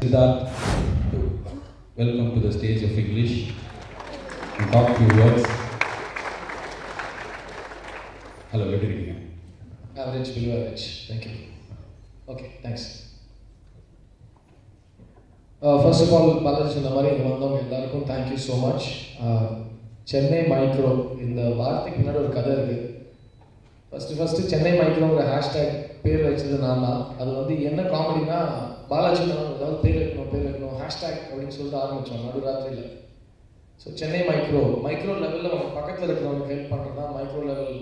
Siddharth to welcome to the stage of English and talk few words. Hello, எப்படி இருக்கீங்க? Average, below average. Thank you. Okay, thanks. First of all, Balaji சொன்ன மாதிரி இங்கே வந்தவங்க எல்லாருக்கும் thank you so much. Chennai micro இந்த வார்த்தைக்கு பின்னாடி ஒரு கதை இருக்குது. ஃபஸ்ட்டு சென்னை மைக்ரோங்கிற ஹேஷ்டேக் பேர் வச்சது நான் தான். அது வந்து என்ன காமெடினா, பாலாஜி ஏதாவது பேர் வைக்கணும் ஹேஷ்டேக் அப்படின்னு சொல்லிட்டு ஆரம்பித்தோம் நடுராத்திரியில். ஸோ சென்னை மைக்ரோ லெவலில் அவங்க பக்கத்தில் இருக்கிறவங்களுக்கு ஹெல்ப் பண்ணுறது தான் micro level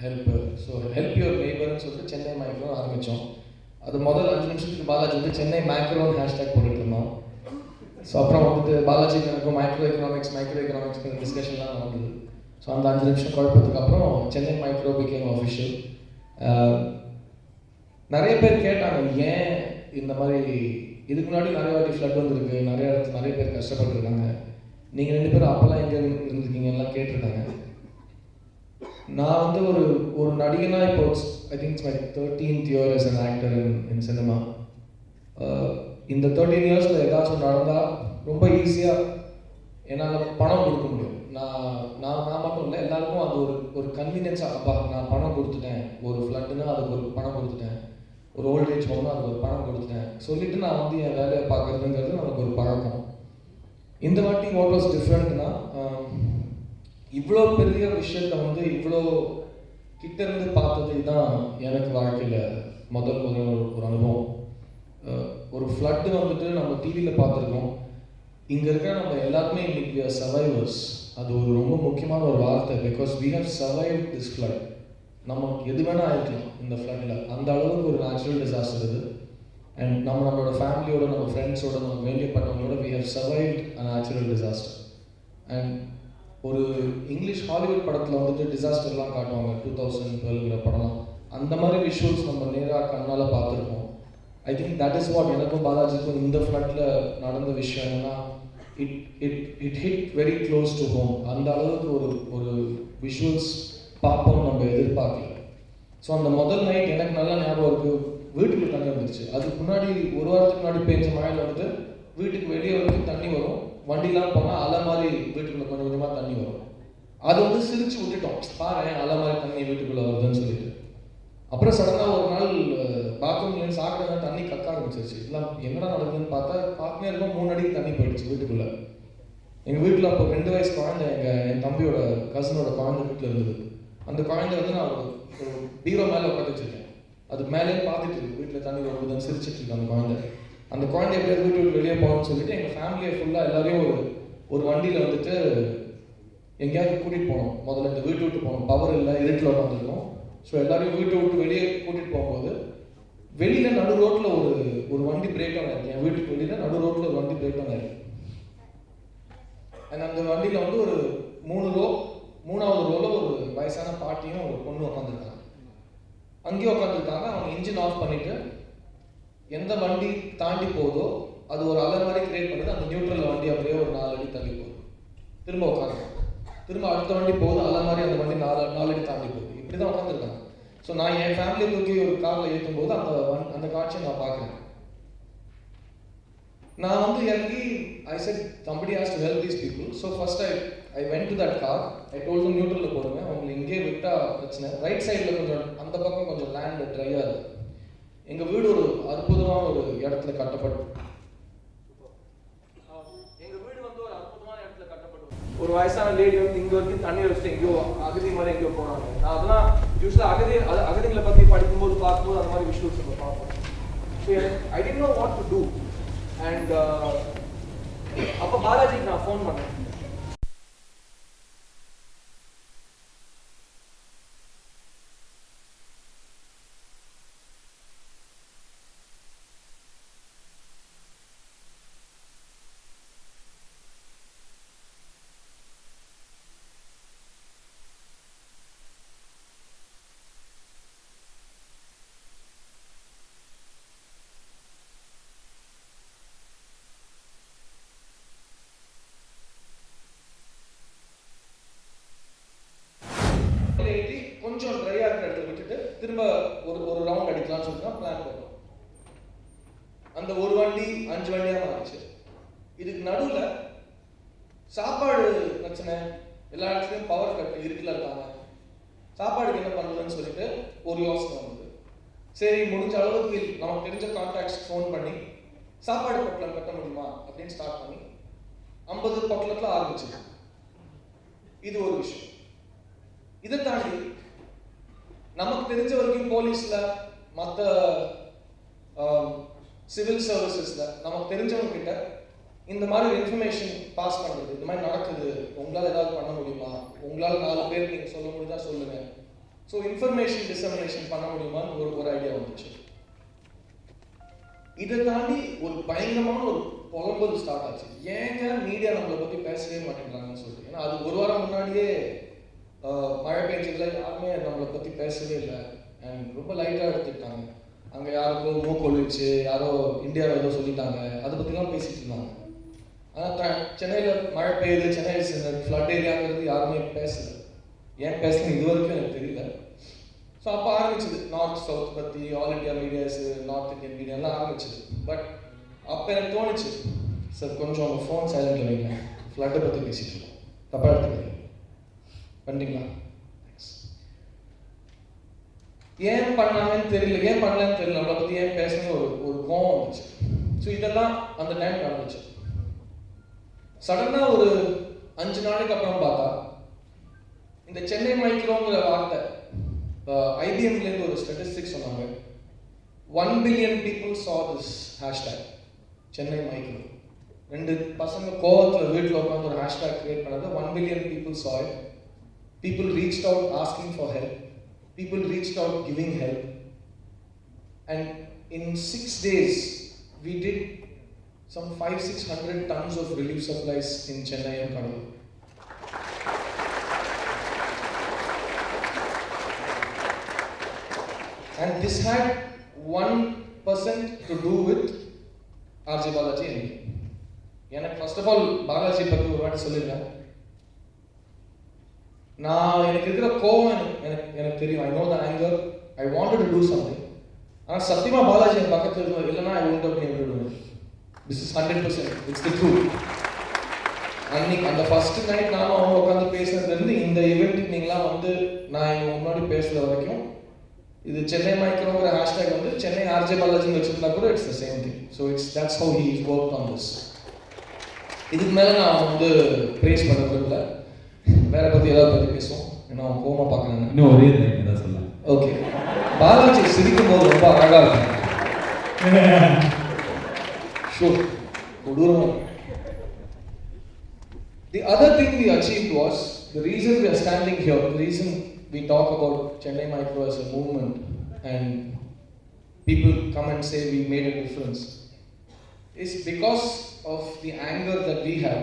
help. So help your நெய்பர்னு சொல்லிட்டு சென்னை மைக்ரோ ஆரம்பித்தோம். அது முதல் 5 நிமிஷத்துக்கு பாலாஜி வந்து சென்னை மைக்ரோன்னு ஹேஷ்டேக் போட்டுட்டு இருந்தோம். ஸோ அப்புறம் வந்துட்டு பாலாஜி எனக்கும் மைக்ரோ எக்கனாமிக்ஸ் டிஸ்கஷன்லாம் நடந்தது. ஸோ அந்த 5 நிமிஷம் குழப்பத்துக்கு அப்புறம் சென்னை மைக்ரோ பிகேம் ஆஃபிஷியல். நிறைய பேர் கேட்டாங்க ஏன் இந்த மாதிரி, இதுக்கு முன்னாடி நிறைய வாட்டி ஃப்ளட் வந்துருக்கு, நிறைய இடத்துல நிறைய பேர் கஷ்டப்பட்டுருக்காங்க, நீங்கள் 2 பேரும் அப்போல்லாம் எங்கே இருந்திருக்கீங்க எல்லாம் கேட்டிருக்காங்க. நான் வந்து ஒரு நடிகனாக இப்போ I think it's my 13th year as an actor in cinema. இந்த 13 yearsல ஏதாச்சும் நடந்தால் ரொம்ப ஈஸியாக என்னால் பணம் கொடுக்க முடியும். நான் மட்டும் இல்லை, எல்லாருக்கும் அது ஒரு கன்வீனியன்ஸாக, அப்பா நான் பணம் கொடுத்துட்டேன், ஒரு ஃப்ளட்டுன்னா அதுக்கு ஒரு பணம் கொடுத்துட்டேன், ஒரு ஓல்டேஜ் ஹோம்னா அதுக்கு ஒரு பணம் கொடுத்துட்டேன் சொல்லிவிட்டு நான் வந்து என் வேலையை பார்க்குறதுங்கிறது நமக்கு ஒரு பழக்கம். இந்த வாட்டி வாட் வாஸ் டிஃப்ரெண்ட்னா, இவ்வளோ பெரிய விஷயத்தை வந்து இவ்வளோ கிட்டேருந்து பார்த்தது தான் எனக்கு வாழ்க்கையில் முதல் ஒரு அனுபவம். ஒரு ஃப்ளட்டு வந்துட்டு நம்ம டிவியில் பார்த்துருக்கோம். இங்கே இருக்கிற நம்ம எல்லாருமே இன்னைக்கு சர்வைவர்ஸ். அது ஒரு ரொம்ப முக்கியமான ஒரு வார்த்தை. Because we have survive this flood. நமக்கு எது வேணால் ஆயிருக்கலாம் இந்த ஃப்ளட்டில். அந்த அளவுக்கு ஒரு நேச்சுரல் டிசாஸ்டர் இது. அண்ட் நம்மளோட ஃபேமிலியோட, நம்ம ஃப்ரெண்ட்ஸோட, நமக்கு வேண்டியப்பட்டவங்களோட we have survived a natural disaster. And ஒரு இங்கிலீஷ் ஹாலிவுட் படத்தில் வந்துட்டு டிசாஸ்டர்லாம் காட்டுவாங்க, 2012 படம்லாம். அந்த மாதிரி விஷுவல்ஸ் நம்ம நேராக கண்ணால் பார்த்துருக்கோம். I think that is what எனக்கும் பாலாஜிக்கும் இந்த ஃப்ளட்டில் நடந்த விஷயம் என்னன்னா, it hit very close to home. அந்த அளவுக்கு ஒரு விஷுவல்ஸ் பார்ப்போம் நம்ம எதிர்பார்க்கல. ஸோ அந்த முதல் நைட் எனக்கு நல்லா ஞாபகம் இருக்குது. வீட்டுக்கு தண்ணி வந்துருச்சு. அதுக்கு முன்னாடி ஒரு வாரத்துக்கு முன்னாடி பெஞ்ச மழையில் வந்துட்டு வீட்டுக்கு வெளியே வந்து தண்ணி வரும். வண்டிலாம் போனால் அலை மாதிரி வீட்டுக்குள்ளே கொஞ்சம் கொஞ்சமாக தண்ணி வரும். அது வந்து சிரிச்சு விட்டுட்டோம், பாரு அலை மாதிரி தண்ணி வீட்டுக்குள்ளே வருதுன்னு சொல்லிட்டு. அப்புறம் சடனாக ஒரு நாள் பாத்ரூம்லேருந்து சாப்பிட தண்ணி கக்க ஆரம்பிச்சிருச்சு. எல்லாம் என்னடா நடக்குதுன்னு பார்த்தா பார்க்கவே இருக்கும் 3 அடிக்கு தண்ணி போயிடுச்சு வீட்டுக்குள்ளே. எங்கள் வீட்டில் அப்போ 2 வயசு குழந்தை, என் தம்பியோட கசினோட குழந்தை வீட்டில் இருந்தது. அந்த குழந்தை வந்து நான் ஒரு பீரோ மேலே உட்காந்து வச்சுருக்கேன். அது மேலே பார்த்துட்டு இருக்கு, வீட்டில் தண்ணி வருதுன்னு சிரிச்சிட்டு இருக்கு அந்த குழந்தை. அந்த குழந்தை எப்படியாவது வீட்டு விட்டு வெளியே போகணும்னு சொல்லிட்டு எங்கள் ஃபேமிலியை ஃபுல்லாக எல்லாரையும் ஒரு வண்டியில் வந்துட்டு எங்கேயாவது கூட்டிகிட்டு போனோம். முதல்ல இந்த வீட்டு விட்டு போனோம், பவர் இல்லை, இருட்டில் உட்காந்துருக்கோம். ஸோ எல்லாரையும் வீட்டை விட்டு வெளியே கூட்டிகிட்டு போகும்போது வெளியில் நடு ரோட்டில் ஒரு வண்டி பிரேக் டவுன் ஆயிருக்கு. என் வீட்டுக்கு வெளியில் நடு ரோட்டில் ஒரு வண்டி பிரேக் டவுன் ஆயிருக்கு. அண்ட் அந்த வண்டியில் வந்து ஒரு 3வது ரோவில் ஒரு வயசான பாட்டியும் ஒரு பொண்ணு உட்காந்துருக்காங்க. அங்கேயும் உட்காந்துருக்காங்க. அவங்க இன்ஜின் ஆஃப் பண்ணிவிட்டு எந்த வண்டி தாண்டி போகுதோ அது ஒரு அலை மாதிரி கிரியேட் பண்ணுது. அந்த நியூட்ரல் வண்டி அப்படியே ஒரு 4 அடி தள்ளி போகுது. திரும்ப உட்காந்து திரும்ப அடுத்த வண்டி போகுது, அலை மாதிரி அந்த வண்டி 4 அடி தாண்டி போகுது. இப்படி தான் உட்காந்துருக்காங்க. ஸோ நான் என் ஃபேமிலியை தூக்கி ஒரு காரில் ஏற்றும் போது அந்த காட்சியை நான் பார்க்குறேன். நான் வந்து இறங்கி I said somebody has to help these people. So first I went to that car. I told them நியூட்ரலில் போடுங்க, அவங்களை இங்கே விட்டால் பிரச்சனை. ரைட் சைடில் கொஞ்சம் அந்த பக்கம் கொஞ்சம் லேண்ட் ட்ரையாக இருக்குது. எங்கள் வீடு ஒரு அற்புதமான ஒரு இடத்துல கட்டப்பட்டு, எங்கள் வீடு வந்து ஒரு அற்புதமான இடத்துல கட்டப்பட்டு, ஒரு வயசான லேடி வந்து இங்கே வரைக்கும் தண்ணி வச்சுட்டு எங்கேயோ அகதி மாதிரி எங்கேயோ போனாங்க. நான் அதெல்லாம் யூஸ்வலாக அகதிகளை பற்றி படிக்கும்போது பார்க்கும்போது அந்த மாதிரி விஷுவல்ஸ் நம்ம பார்ப்போம். So I didn't know what to do. And அப்போ பாலாஜிக்கு நான் ஃபோன் பண்ணேன். கொஞ்சம் ட்ரையாக இருக்கிற இடத்துல விட்டுட்டு திரும்ப ஒரு ரவுண்ட் அடிக்கலாம்னு சொல்லிட்டு தான் பிளான் பண்ணோம். அந்த ஒரு வண்டி 5 வண்டியாக மாறிச்சு. இதுக்கு நடுவில் சாப்பாடு பிரச்சனை, எல்லா இடத்துலையும் பவர் கட், இருட்டில் இருக்காங்க, சாப்பாடுக்கு என்ன பண்ணுறதுன்னு சொல்லிட்டு ஒரு யோசனை வந்தது. சரி, முடிஞ்ச அளவுக்கு நமக்கு தெரிஞ்ச கான்டாக்ட்ஸ் ஃபோன் பண்ணி சாப்பாடு பொட்டலம் கட்ட முடியுமா அப்படின்னு ஸ்டார்ட் பண்ணி 50 பொட்டலத்தில் ஆரம்பிச்சுது. இது ஒரு விஷயம். இதை தாண்டி நமக்கு தெரிஞ்ச வரைக்கும் போலீஸில், மற்ற சிவில் சர்வீசஸில் நமக்கு தெரிஞ்சவங்க கிட்ட இந்த மாதிரி இன்ஃபர்மேஷன் பாஸ் பண்ணுறது, இந்த மாதிரி நடக்குது, உங்களால் ஏதாவது பண்ண முடியுமா, உங்களால் 4 பேர் நீங்கள் சொல்ல முடியுதா சொல்லுங்கள். ஸோ இன்ஃபர்மேஷன் டிசமினேஷன் பண்ண முடியுமான்னு ஒரு ஐடியா வந்துச்சு. இதை தாண்டி ஒரு பயங்கரமான ஒரு புலம்பல் ஸ்டார்ட் ஆச்சு. ஏங்க மீடியா நம்மளை பற்றி பேசவே மாட்டேங்கிறாங்கன்னு சொல்லிட்டு. ஏன்னா அது ஒரு வாரம் முன்னாடியே மழை பெஞ்சதுல யாருமே நம்மளை பற்றி பேசவே இல்லை, அண்ட் ரொம்ப லைட்டாக எடுத்துக்கிட்டாங்க. அங்கே யாருக்கோ மூக்கொழிச்சு, யாரோ இந்தியாவில் ஏதோ சொல்லிட்டாங்க, அதை பற்றிலாம் பேசிட்டு இருந்தாங்க. ஆனால் சென்னையில் மழை பெய்யுது, சென்னை ஃப்ளட் ஏரியாங்கிறது யாருமே பேசலை. ஏன் பேசணும் இது வரைக்கும் எனக்கு தெரியல. ஸோ அப்போ ஆரம்பிச்சது நார்த் சவுத் பற்றி, all India medias, north Indian மீடியாலாம் ஆரம்பிச்சது. பட் அப்போ எனக்கு தோணுச்சு, சார் கொஞ்சம் அவங்க ஃபோன் சைலண்டில் வைங்க, ஃப்ளட்டை பற்றி பேசிட்டு இருக்கோம், தப்பாக எடுத்துக்கிறீங்க பண்ணிங்களா. ஏன் பண்ணாங்கன்னு தெரியல, ஏன் பண்ணலன்னு தெரியல, அவளை பற்றி ஏன் பேசணும்னு ஒரு கோவம் வந்துச்சு. ஸோ இதெல்லாம் அந்த டைம் நடந்துச்சு. சடனாக ஒரு 5 நாளைக்கு அப்புறம் பார்த்தா இந்த சென்னை மைக்ரோங்கிற வார்த்தை, ஐபிஎம்லேருந்து ஒரு ஸ்டாட்டிஸ்டிக்ஸ் சொன்னாங்க, 1 billion people saw this hashtag Chennai micro. 2 பசங்க கோவத்தில் வீட்டில் உட்காந்து ஒரு ஹேஷ்டேக் கிரியேட் பண்ணது. 1 billion people saw it. People reached out asking for help. People reached out giving help. And in 6 days, we did some 500-600 tons of relief supplies in Chennai and Kannur. And this had 1% to do with RJ Balaji and me. எனக்கு first of all Balaji பற்றி ஒரு வாட்டி சொல்லியிருக்கேன். எனக்கு இருக்கிற கோவம் எனக்கு தெரியும். I know the anger, I wanted to do something. ஆனால் சத்தியமாக பாலாஜி என் பக்கத்தில் இருந்தது இல்லைன்னா ஐ ஒன்ட் அப்படி விடுவேன். This is 100%, it's the truth. அன்னைக்கு அந்த ஃபர்ஸ்ட் நைட் நானும் அவங்க உட்காந்து பேசுனதுலேருந்து இந்த ஈவெண்ட்டுக்கு நீங்களாம் வந்து நான் எங்கள் முன்னாடி பேசுகிற வரைக்கும் இது சென்னை மைக்ரோங்கிற ஹேஷ்டேக் வந்து சென்னை ஆர்ஜே பாலாஜின்னு வச்சுருந்தா கூட it's the same thing. So that's how he is work on this. இதுக்கு மேலே நான் வந்து ப்ரேஸ் பண்ணுறது இல்லை, வேற பற்றி ஏதாவது பற்றி பேசுவோம். ஏன்னா அவன் கோமா பார்க்கணும். இன்னும் ஒரே லைன் தான் சொல்லலாம். ஓகே, பாலாஜி சிரிக்கும் போது ரொம்ப அழகாக இருக்கும். ஷூர், கொடூரம். The other thing we achieved was, the reason we are standing here, the reason we talk about Chennai Micro as a movement and people come and say we made a difference, is because of the anger that we had.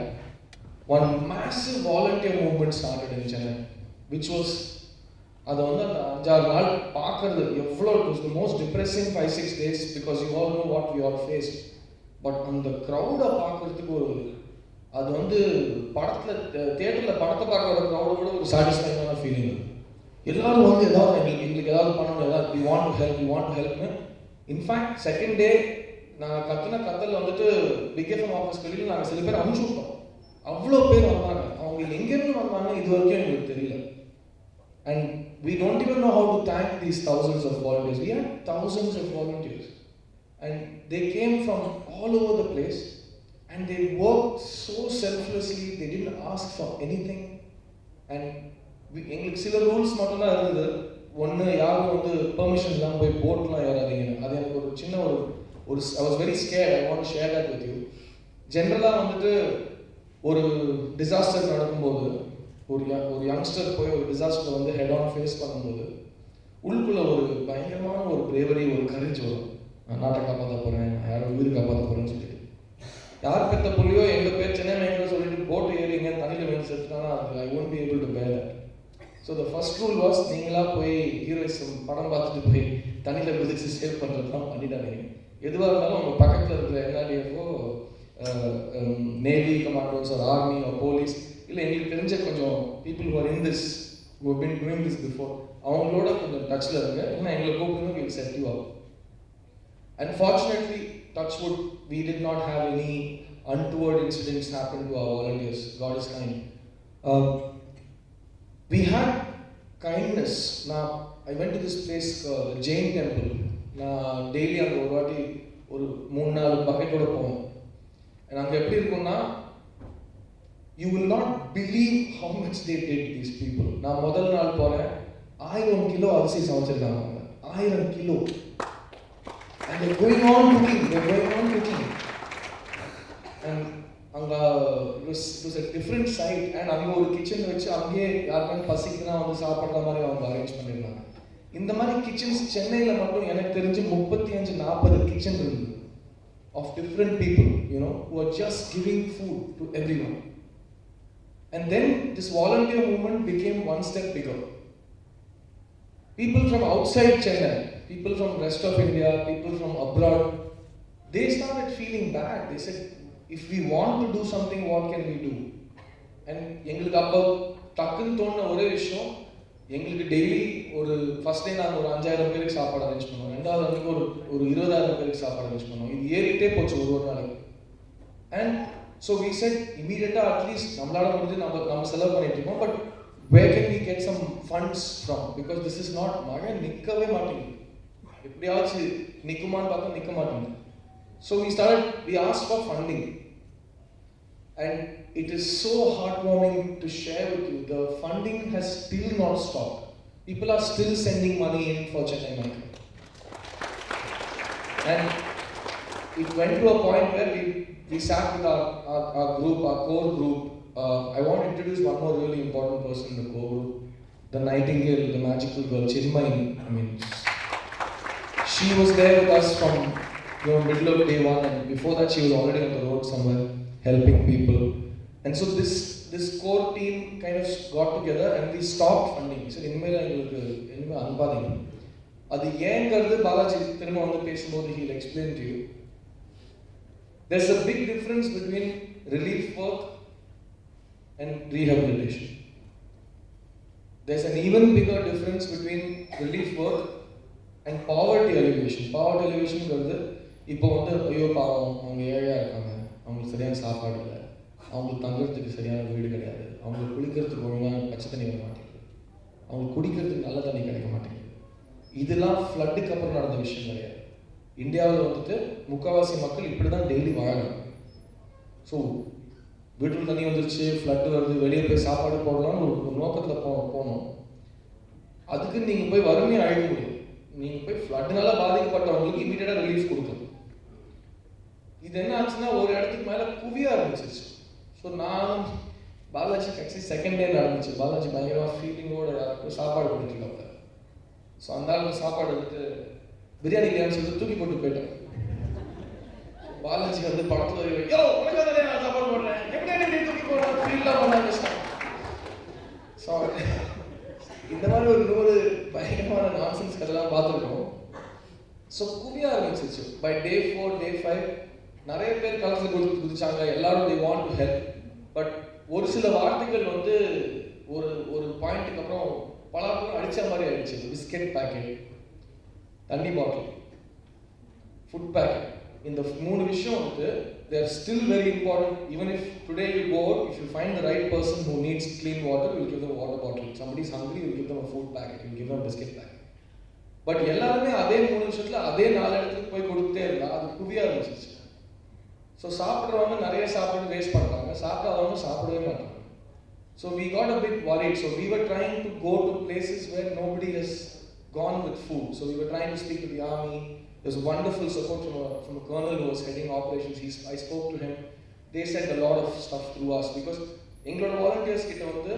One massive volunteer movement started in Chennai, which was, அது வந்து அந்த 5-6 நாள் பார்க்கறது எவ்வளோ, it was the most depressing 5-6 days because you all know what we all faced. But அந்த க்ரௌடை பார்க்கறதுக்கு அது வந்து படத்தில் தியேட்டரில் படத்தை பார்க்குற க்ரௌடை விட ஒரு சாட்டிஸ்ஃபைங்கான ஃபீலிங். எல்லாரும் வந்து ஏதாவது எங்களுக்கு ஏதாவது பண்ணணும், ஏதாவது வி வாண்ட் டு ஹெல்ப்னு. இன்ஃபேக்ட் செகண்ட் டே நாங்கள் கத்தல் வந்துட்டு பிகேஎஃப்எம் ஆஃபீஸ் வெளியில் நாங்கள் சில பேர் அனுப்பிச்சு விட்டோம். அவ்வளோ பேர் வந்தாங்க. அவங்க எங்கேருந்து வந்தாங்க இது வரைக்கும் எங்களுக்கு தெரியல. And we don't even know how to thank these thousands of volunteers. We had thousands of volunteers and they came from all over the place and they worked so selflessly. They didn't ask for anything. And எங்களுக்கு சில rules மட்டும்தான் இருந்தது. ஒன்று, யாரும் வந்து permission இல்லாமல் போய் போட்லாம் ஏறாதீங்க. அது எனக்கு ஒரு சின்ன ஒரு I was very scared. I want to share that with you. ஜென்ரலாக வந்துட்டு ஒரு டிசாஸ்டர் நடக்கும்போது ஒரு யங்ஸ்டர் போய் ஒரு டிசாஸ்டரை வந்து ஹெட் ஆன் ஃபேஸ் பண்ணும்போது உள்ளுக்குள்ள ஒரு பயங்கரமான ஒரு பிரேவரி, ஒரு கரேஜ் வரும். நான் நாட்டை காப்பாற்ற போகிறேன், யாரும் உயிர் காப்பாற்ற போகிறேன்னு சொல்லிட்டு. யார் பெற்ற புள்ளியோ எங்கள் பேர் சென்னை மைக்ரோ சொல்லிட்டு போட்டு ஏறிங்க தண்ணியில் வேணும் செத்துனா அது I won't be able to bear that. So the first rule was, நீங்களாக போய் ஹீரோயிசம் படம் பார்த்துட்டு போய் தண்ணியில் குதிச்சு சேவ் பண்ணுறதுலாம் பண்ணிட்டாங்க. எதுவாக இருந்தாலும் உங்கள் பக்கத்தில் இருக்கிற என்ஆர்டிஎஃப்ஓ, நேவி கமாண்டோஸ், ஒரு ஆர்மி, ஒரு போலீஸ், இல்லை எங்களுக்கு தெரிஞ்ச கொஞ்சம் people who are in this, who have been doing this before, அவங்களோட கொஞ்சம் டச்சில் இருங்க. ஏன்னா எங்களை கூப்பிடுங்க, will set you up. Unfortunately, touch wood, we did not have any untoward incidents happen to our volunteers. God is kind. We had kindness. Now, I went to this place, the Jain temple. நான் daily அங்கே ஒரு வாட்டி ஒரு 3-4 பக்கெட்டோட போவேன். And அங்கே எப்படி இருக்கும்னா, you will not believe how much they did, these people. நான் முதல் நாள் போகிறேன், 1000 கிலோ அரிசி சமைச்சிருக்காங்க அவங்க, 1000 kilo. And they're going on cooking. And அங்கே it was a different site. And அங்கே ஒரு கிச்சன் வச்சு அங்கேயே யாருக்கான பசிக்குன்னா வந்து சாப்பிட்ற மாதிரி அவங்க அரேஞ்ச் பண்ணியிருந்தாங்க. இந்த மாதிரி கிச்சன்ஸ் சென்னையில் மட்டும் எனக்கு தெரிஞ்சு 35-40 கிச்சன் இருந்தது of different people, you know, who are just giving food to everyone. And then this volunteer movement became one step bigger. People from outside Chennai, people from rest of India, people from abroad, they started feeling bad. They said, if we want to do something, what can we do? And எங்களுக்கு அப்போ டக்குன்னு தோணுன ஒரே விஷயம், எங்களுக்கு daily ஒரு first day நாங்கள் ஒரு 5000 பேருக்கு சாப்பாடு அரேஞ்ச் பண்ணுவோம், ரெண்டாவது அன்றைக்கி ஒரு 20000 பேருக்கு சாப்பாடு அரேஞ்ச் பண்ணுவோம். இது ஏறிட்டே போச்சு ஒரு நாளைக்கு. அண்ட் ஸோ வி செட் இமீடியட்டாக அட்லீஸ்ட் நம்மளால முடிஞ்சு நம்ம செலவு பண்ணிட்டு இருக்கோம், but where can we get some funds from, because this is not, மழை நிற்கவே மாட்டேங்குது, எப்படியாச்சும் நிற்குமான்னு பார்த்தா நிற்க மாட்டேங்குது. So we asked for funding. And it is so heartwarming to share with you, the funding has still not stopped. People are still sending money in for Chennai Micro. And it went to a point where we sat with our group, our core group. I want to introduce one more really important person in the core group, the Nightingale, the magical girl, Chidmayini. I mean, she was there with us from middle of day one, and before that she was already on the road somewhere helping people. And so this core team kind of got together and we stopped funding. So இனிமேல் எங்களுக்கு இனிமேல் அனுப்பாதீங்க. அது ஏங்கிறது பாலாஜி திரும்ப வந்து பேசும்போது he'll explain to you. There's a big difference between relief work and rehabilitation. There's an even bigger difference between relief work and poverty alleviation. Poverty alleviationங்கிறது இப்போ வந்து ஐயோ பாவம் அவங்க ஏழையாக இருக்காங்க, அவங்களுக்கு சரியான சாப்பாடு இல்லை, அவங்களுக்கு தங்குறதுக்கு சரியான வீடு கிடையாது, அவங்களுக்கு குளிக்கிறதுக்கு ஒழுங்கான பச்சை தண்ணி வர மாட்டேங்குது, அவங்களுக்கு குடிக்கிறதுக்கு நல்ல தண்ணி கிடைக்க மாட்டேங்குது. இதெல்லாம் ஃப்ளட்டுக்கு அப்புறம் நடந்த விஷயம் கிடையாது. இந்தியாவில் வந்துட்டு முக்கால்வாசி மக்கள் இப்படி தான் டெய்லி வாழறாங்க. ஸோ வீட்டில் தண்ணி வந்துருச்சு, ஃப்ளட்டு வருது, வெளியே போய் சாப்பாடு போடலாம்னு ஒரு நோக்கத்தில் போனோம். அதுக்கு நீங்கள் போய் வறுமையை அழிக்க முடியும். நீங்கள் போய் ஃப்ளட்டுனால பாதிக்கப்பட்டவங்களுக்கு இமீடியட்டாக ரிலீஃப் கொடுக்கணும். இது என்ன ஆச்சுன்னா ஒரு இடத்துக்கு மேலே குவிய ஆரம்பிச்சிருச்சு. ஸோ நான் பாலாஜி ஆக்சுவலி செகண்ட் டே நடந்துச்சு. பாலாஜி பயங்கரமாக ஃபீலிங்கோட சாப்பாடு கொடுத்துருக்காங்க. ஸோ அந்த ஆளுக்கு சாப்பாடு எடுத்து பிரியாணி இல்லையான்னு சொல்லிட்டு தூக்கி போட்டு போயிட்டேன். பாலாஜி வந்து படத்தில் யோ உனக்கு தானே நான் சாப்பாடு போடுறேன், எப்படி தூக்கி போடுறேன் ஃபீல்லாம் பண்ண ஆரம்பிச்சிட்டேன். ஸோ இந்த மாதிரி ஒரு 100 பயங்கரமான நான்சென்ஸ் கதெல்லாம் பார்த்துருக்கோம். ஸோ குவிய ஆரம்பிச்சிருச்சு. பை டே 4, டே 5 நிறைய பேர் களத்தில் குதிச்சாங்க. எல்லாரும் they want to help. But ஒரு சில வார்த்தைகள் வந்து ஒரு பாயிண்ட்டுக்கு அப்புறம் பலாப்பழம் அடித்த மாதிரி ஆயிடுச்சு. பிஸ்கெட் பேக்கெட், தண்ணி பாட்டில், ஃபுட் பேக்கெட், இந்த 3 விஷயம் வந்து they are still very important. Even if today you go out, if you find the right person who needs clean water, you will give them a water bottle. Somebody is hungry, you will give them a food packet, you will give them a biscuit packet. But எல்லாருமே அதே 3 விஷயத்தில் அதே 4 இடத்துக்கு போய் கொடுத்தே இருந்தால் அது குவிய ஆரம்பிச்சிச்சு. ஸோ சாப்பிட்றவங்க நிறைய சாப்பிட்டு வேஸ்ட் பண்ணுறாங்க, சாப்பிடாதவங்க சாப்பிடவே மாட்டாங்க. So we got a bit worried. So we were trying to go to places where nobody has gone with food. So we were trying to speak to the army. There was wonderful support from a colonel who was heading operations. I spoke to him. They sent a lot of stuff through us because எங்களோட volunteers கிட்ட வந்து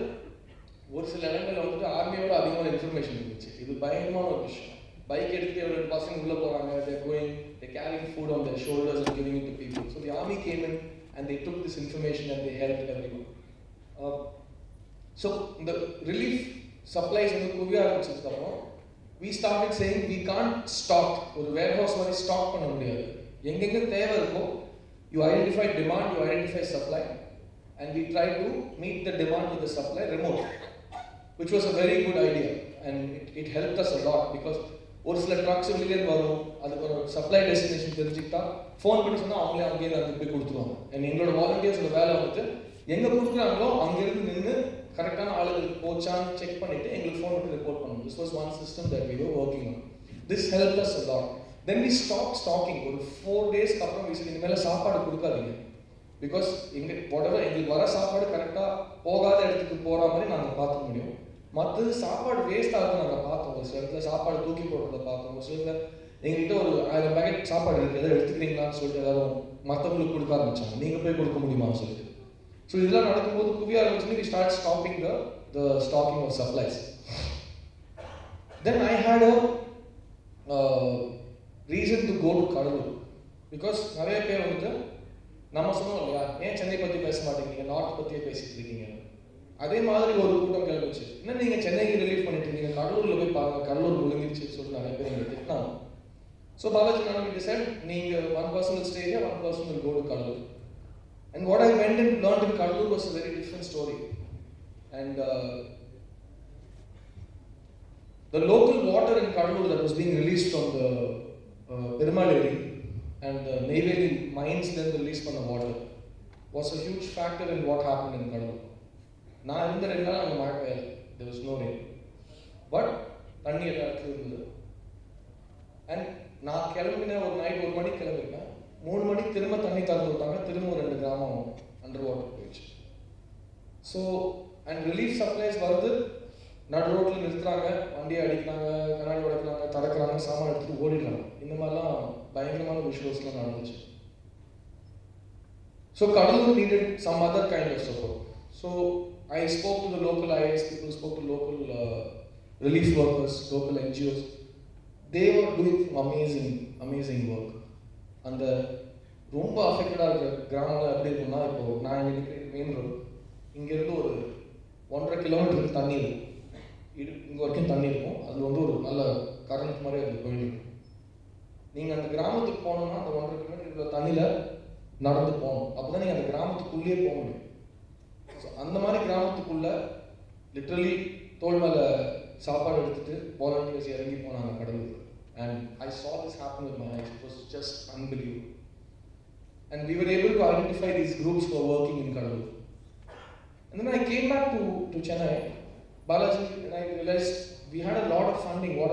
ஒரு சில இடங்களில் வந்துட்டு ஆர்மியோட அதிகமான information இருந்துச்சு. இது பயங்கரமான ஒரு விஷயம். பைக் எடுத்து 2 பசங்க உள்ளே போகிறாங்க, they're carrying food on their shoulders and giving it to people. So the army came in and they took this information and they helped everyone. So the relief supplies வந்து குவிய ஆரம்பிச்சதுக்கப்புறம் we started saying we can't stock, ஒரு warehouse மாதிரி stock பண்ண முடியாது. எங்கெங்க தேவை இருக்கோ you identify demand, you identify supply, and we try to meet the demand with the supply remote, which was a very good idea and it helped us a lot because ஒரு சில drugs வெளியே வரும், அதுக்கு ஒரு supply destination தெரிஞ்சுக்கிட்டா phone பண்ணி சொன்னால் அவங்களே அங்கேயே அதை போய் கொடுத்துருவாங்க. அண்ட் எங்களோட வாலண்டியர்ஸோட வேலை வந்துட்டு எங்கே கொடுக்குறாங்களோ அங்கேருந்து நின்று கரெக்டான ஆளுங்களுக்கு போச்சான்னு செக் பண்ணிவிட்டு எங்களுக்கு ஃபோன் பண்ணி ரிப்போர்ட் பண்ணணும். This was one system that we were working on. This help us a lot. Then we stop stacking. ஒரு 4 டேஸ்க்கு அப்புறம் வீசி இனிமேல் சாப்பாடு கொடுக்காதீங்க. பிகாஸ் எங்களுக்கு வர சாப்பாடு கரெக்டாக போகாத இடத்துக்கு போகிற மாதிரி நாங்கள் பார்த்துக்க முடியும். மற்றது சாப்பாடு வேஸ்ட் ஆகுது நாங்கள் பார்த்தோம். ஒரு சில இடத்துல சாப்பாடு தூக்கி போடுறத பார்த்தோம். ஒரு சில எங்கள்கிட்ட ஒரு 1000 பேக்கெட் சாப்பாடு இருக்குது, எதாவது எடுத்துக்கிறீங்களான்னு சொல்லிட்டு ஏதாவது மற்றவங்களுக்கு கொடுக்க ஆரம்பிச்சாங்க. நீங்கள் போய் கொடுக்க முடியுமான்னு சொல்லிட்டு. ஸோ இதெல்லாம் நடக்கும்போது குவிய ஆரம்பிச்சு we start stopping the stacking of supplies. Then I had a reason to go to Cuddalore. Because நிறைய பேர் வந்துட்டு நம்ம சொன்னோம் இல்லையா, ஏன் சென்னை பற்றி பேச மாட்டேங்கிறீங்க, நார்த் பற்றியே பேசிட்டு இருக்கீங்க. அதே மாதிரி ஒரு கூட்டம் கிளம்பிச்சு, என்ன நீங்கள் சென்னைக்கு ரிலீவ் பண்ணிட்டு இருக்கீங்க, கடலூரில் போய் பாருங்கள், கடலூர் முழுங்கிடுச்சு சொல்லிட்டு நிறைய பேர் எங்களை திட்டினாங்க. ஸோ பாலாஜி நான் டிசைட், நீங்கள் 1 person will stay here, 1 person will go to Kadalur. And what I went and learned in Kadalur was a very different story. And the local water in Kadalur that was being released from the Perumalleri and the Neyveli mines then released from the water was a huge factor in what happened in Kadalur. நான் இருந்த 2 நாள் அங்கே மழை பெய்யல, there was no rain. But தண்ணி எல்லா இடத்துலையும் இருந்தது. And நான் கிளம்பின ஒரு நைட் 1 மணிக்கு கிளம்பிருக்கேன், 3 மணிக்கு திரும்ப தண்ணி திறந்து விட்டாங்க, திரும்ப 2 கிராமம் அண்டர் வாட்டர் போயிடுச்சு. ஸோ அண்ட் ரிலீஃப் சப்ளைஸ் வருது, நடு ரோட்டில் நிறுத்துறாங்க, வண்டியை அடிக்கிறாங்க, கண்ணாடி உடைக்கிறாங்க, திறக்கிறாங்க, சாமான் எடுத்துகிட்டு ஓடிடுறாங்க. இந்த மாதிரிலாம் பயங்கரமான விஷுவல்ஸ்லாம் நடந்துச்சு. So Cuddalore needed some other kind of support. So I spoke to the local IAS people, spoke to local relief workers, local NGOs. They were doing amazing work. அந்த ரொம்ப அஃபெக்டடாக இருக்கிற கிராமங்கள் எப்படி இருக்குன்னா, இப்போ நான் இருக்கிற மெயின் ரோடு, இங்கேருந்து ஒரு 1.5 கிலோமீட்டருக்கு தண்ணி இருக்கும், இங்கே வரைக்கும் தண்ணி இருக்கும். அது வந்து ஒரு நல்ல கரண்ட் மாதிரி அது போயிட்டு. நீங்கள் அந்த கிராமத்துக்கு போனோம்னா அந்த 1.5 கிலோமீட்டர் தண்ணியில் நடந்து போகணும், அப்போ தான் நீங்கள் அந்த கிராமத்துக்குள்ளேயே போக முடியும். ஸோ அந்த மாதிரி கிராமத்துக்குள்ளே லிட்ரலி தோல் மேலே சாப்பாடு எடுத்துகிட்டு வாலண்டியர்ஸ் இறங்கி போனாங்க Cuddalore. And I saw this happen with my eyes. It was just unbelievable. And we were able to identify these groups who are working in Kadalur. And then I came back to Chennai, Balaji, and I realized we had a lot of funding. What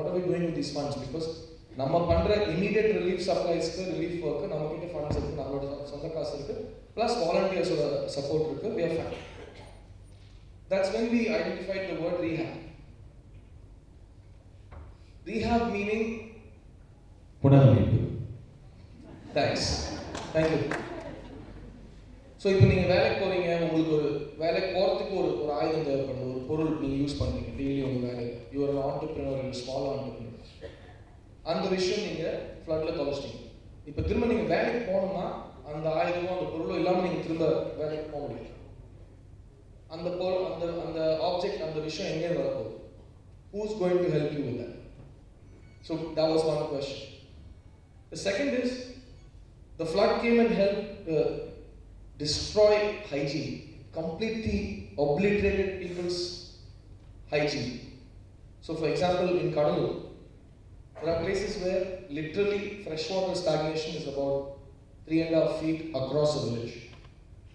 are we doing with these funds? Because நம்ம பண்ணுற immediate relief suppliesக்கு relief work நம்மக்கிட்ட funds இருக்குது, நம்மளோட சொந்த காசு இருக்குது, plus வாலண்டியர்ஸோட support இருக்குது. We are fine. That's when we identified the word rehab. Rehab meaning புனரமைப்பு. Thanks. Thank you. ஸோ இப்போ நீங்கள் வேலைக்கு போகிறீங்க, உங்களுக்கு ஒரு வேலைக்கு போகிறதுக்கு ஒரு ஆயுதம் தேவைப்படுது, ஒரு பொருள் நீங்கள் யூஸ் பண்ணுறீங்க டெய்லி உங்கள் வேலையில். யூ ஆர் an entrepreneur, ஒரு ஸ்மால் entrepreneur. அந்த விஷயம் நீங்கள் ஃப்ளட்டில் தொலைச்சிட்டீங்க. இப்போ திரும்ப நீங்கள் வேலைக்கு போகணும்னா அந்த ஆயுதமும் அந்த பொருளும் இல்லாமல் நீங்கள் திரும்ப வேலைக்கு போக முடியாது. அந்த பொருள் அந்த ஆப்ஜெக்ட் அந்த விஷயம் எங்கே வரப்போகுது? Who's going to help you with that? So that was one question. The second is, the flood came and helped destroy hygiene, completely obliterated people's hygiene. So for example, in Kadalur, there are places where literally freshwater stagnation is about 3.5 feet across the village,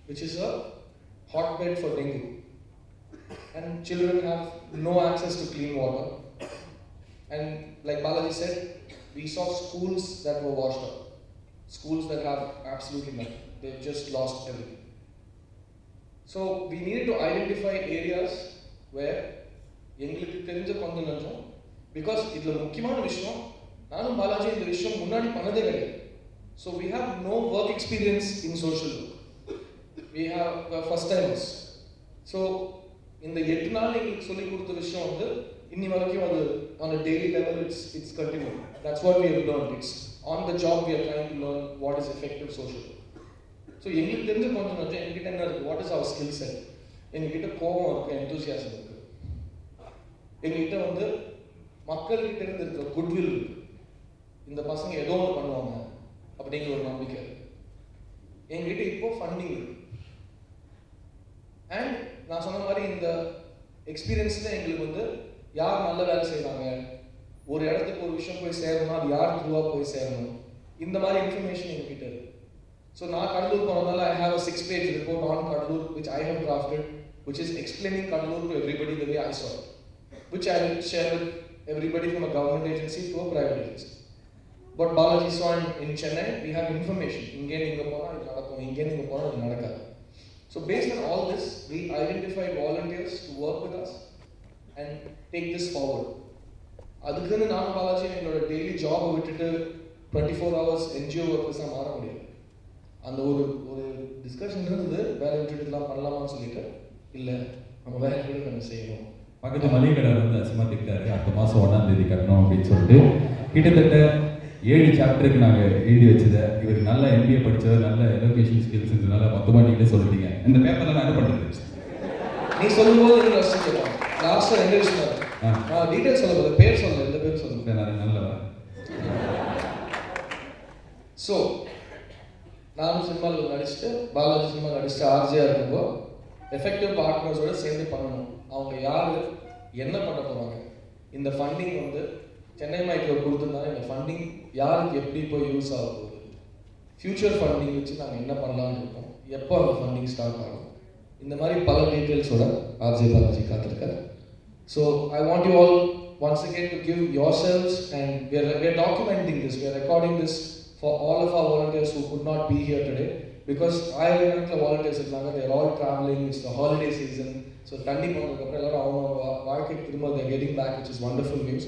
which is a hotbed for dengue. And children have no access to clean water. And like Balaji said, we saw schools that were washed up. Schools that have absolutely nothing. They've just lost everything. So we needed to identify areas where எங்களுக்கு தெரிஞ்ச கொஞ்சம் நஞ்சம், because இதில் முக்கியமான விஷயம், நானும் பாலாஜி இந்த விஷயம் முன்னாடி பண்ணதே கிடையாது. So we have no work experience in social work. We have first timers. So இந்த 8 நாள் எங்களுக்கு சொல்லிக் கொடுத்த விஷயம் வந்து இன்னி வரைக்கும் அது on a daily level it's continuing. That's what we have learned. It's on the job we are trying to learn what is effective social work. So எங்களுக்கு தெரிஞ்ச கொஞ்சம் நஞ்சம் எங்ககிட்ட என்ன இருக்குது, what is our skill set? எங்ககிட்ட கோபம் இருக்குது, எந்தூசியாசம் இருக்குது, எங்ககிட்ட வந்து மக்கள்கிட்ட இருந்து இருக்கிற குட்வில் இருக்குது, இந்த பசங்க ஏதோ ஒன்று பண்ணுவாங்க அப்படிங்கிற ஒரு நம்பிக்கை. எங்ககிட்ட இப்போ ஃபண்டிங் இருக்கு. அண்ட் நான் சொன்ன மாதிரி இந்த எக்ஸ்பீரியன்ஸில் எங்களுக்கு வந்து யார் நல்ல வேலை செய்கிறாங்க, ஒரு இடத்துக்கு ஒரு விஷயம் போய் சேரணும், அது யார் த்ரூவாக போய் சேரணும், இந்த மாதிரி இன்ஃபர்மேஷன் எங்ககிட்ட இருக்கு. ஸோ நான் கடலூர் போனதால I have a 6-page report on Kadalur which I have drafted, which is explaining Kadalur to everybody the way I saw it, which I will share with everybody from a government agency to a private agency. But Balaji saw in Chennai, we have information. இங்கே நீங்கள் போனால் இது நடக்கும், இங்கே நீங்கள் போனால் இது நடக்காது. So based on all this, we identified volunteers to work with us and take this forward. அதுக்குன்னு நான் பாலாஜி எங்களோட டெய்லி ஜாபை விட்டுட்டு 24 hours NGO ஒர்க்கர்ஸாக மாற முடியாது. அந்த ஒரு டிஸ்கஷன் இருந்தது, வேலை விட்டுட்டுலாம் பண்ணலாமான்னு சொல்லிட்டு, இல்லை நம்ம வேலை கூட நம்ம செய்யணும். பக்கத்து மளிகை கடை வந்து அசிமா திட்டாரு, அடுத்த மாதம் 1ஆம் தேதி கட்டணும் அப்படின்னு சொல்லிட்டு கிட்டத்தட்ட 7 சாப்டருக்கு நாங்கள் எழுதி வச்சதை இவர் நல்ல MBA படித்தவர், நல்ல எலோகேஷன் ஸ்கில்ஸ்ன்றதுனால மொத்தமாக நீங்களே சொல்லிட்டீங்க. இந்த பேப்பரில் நான் என்ன பண்ணுறது? நீ சொல்லும்போது எனக்கு ரசிக்கலாம். லாஸ்ட்டாக எங்கே விஷயம் நான் டீட்டெயில்ஸ் சொல்ல பேர் சொல்ல எந்த பேர் சொல்லுங்கள். நான் நல்லவா? ஸோ நானும் சினிமாவில் நடிச்சுட்டு, பாலாஜி சினிமா நடிச்சுட்டு ஆர்ஜியாக இருக்கப்போ எஃபெக்டிவ் பார்ட்னர்ஸோடு சேர்ந்து பண்ணணும். அவங்க யார், என்ன பண்ண போகிறாங்க, இந்த ஃபண்டிங் வந்து சென்னை மைக்ரோ கொடுத்துருந்தாங்க, இந்த ஃபண்டிங் யாருக்கு எப்படி போய் யூஸ் ஆக போகுது, ஃப்யூச்சர் ஃபண்டிங் வச்சு நாங்கள் என்ன பண்ணலான்னு இருக்கோம், எப்போ அந்த ஃபண்டிங் ஸ்டார்ட் ஆகும், இந்த மாதிரி பல டீட்டெயில்ஸோட ஆர்ஜே பாலாஜி காத்திருக்காரு. So I want you all once again to give yourselves, and we are documenting this, we are recording this for all of our volunteers who could not be here today, because I have volunteers irukanga, they are all traveling, it's the holiday season, so thandi ponadukku appo ellarum avanga vaalkai thirumba they are getting back, which is wonderful news.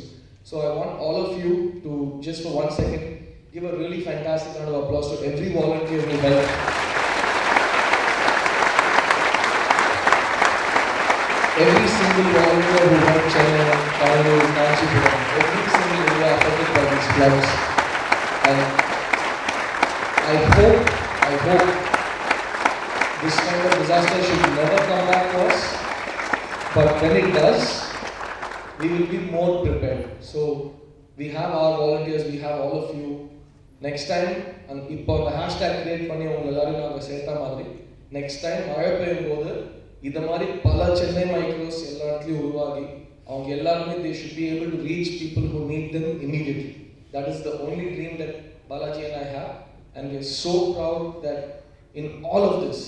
So I want all of you to just for 1 second give a really fantastic round of applause to every volunteer who helped. Every single volunteer who helped Chennai, Kannur, Kanchipuram, every single area affected by these floods. And I hope this kind of disaster should never come back to us, but when it does, we will be more prepared. So we have our volunteers, we have all of you. Next time, and இப்போ அந்த hashtag create பண்ணி அவங்க எல்லாரும் நாங்கள் சேர்த்தா மாதிரி next time மழை பெய்யும் போது இந்த மாதிரி பல சென்னை மைக்ரோஸ் எல்லா இடத்துலையும் உருவாகி அவங்க எல்லாருமே they should be able to reach people who need them immediately. That is the only dream that Balaji and I have, and we are so proud that in all of this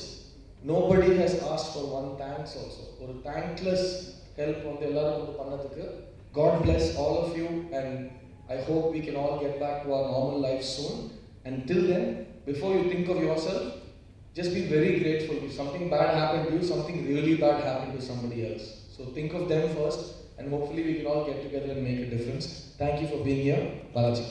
nobody has asked for one thanks also. ஒரு thankless help வந்து எல்லாரும் வந்து பண்ணதுக்கு God bless all of you, and I hope we can all get back to our normal life soon. Until then, before you think of yourself, just be very grateful. If something bad happened to you, something really bad happened to somebody else. So think of them first, and hopefully we can all get together and make a difference. Thank you for being here, Balaji.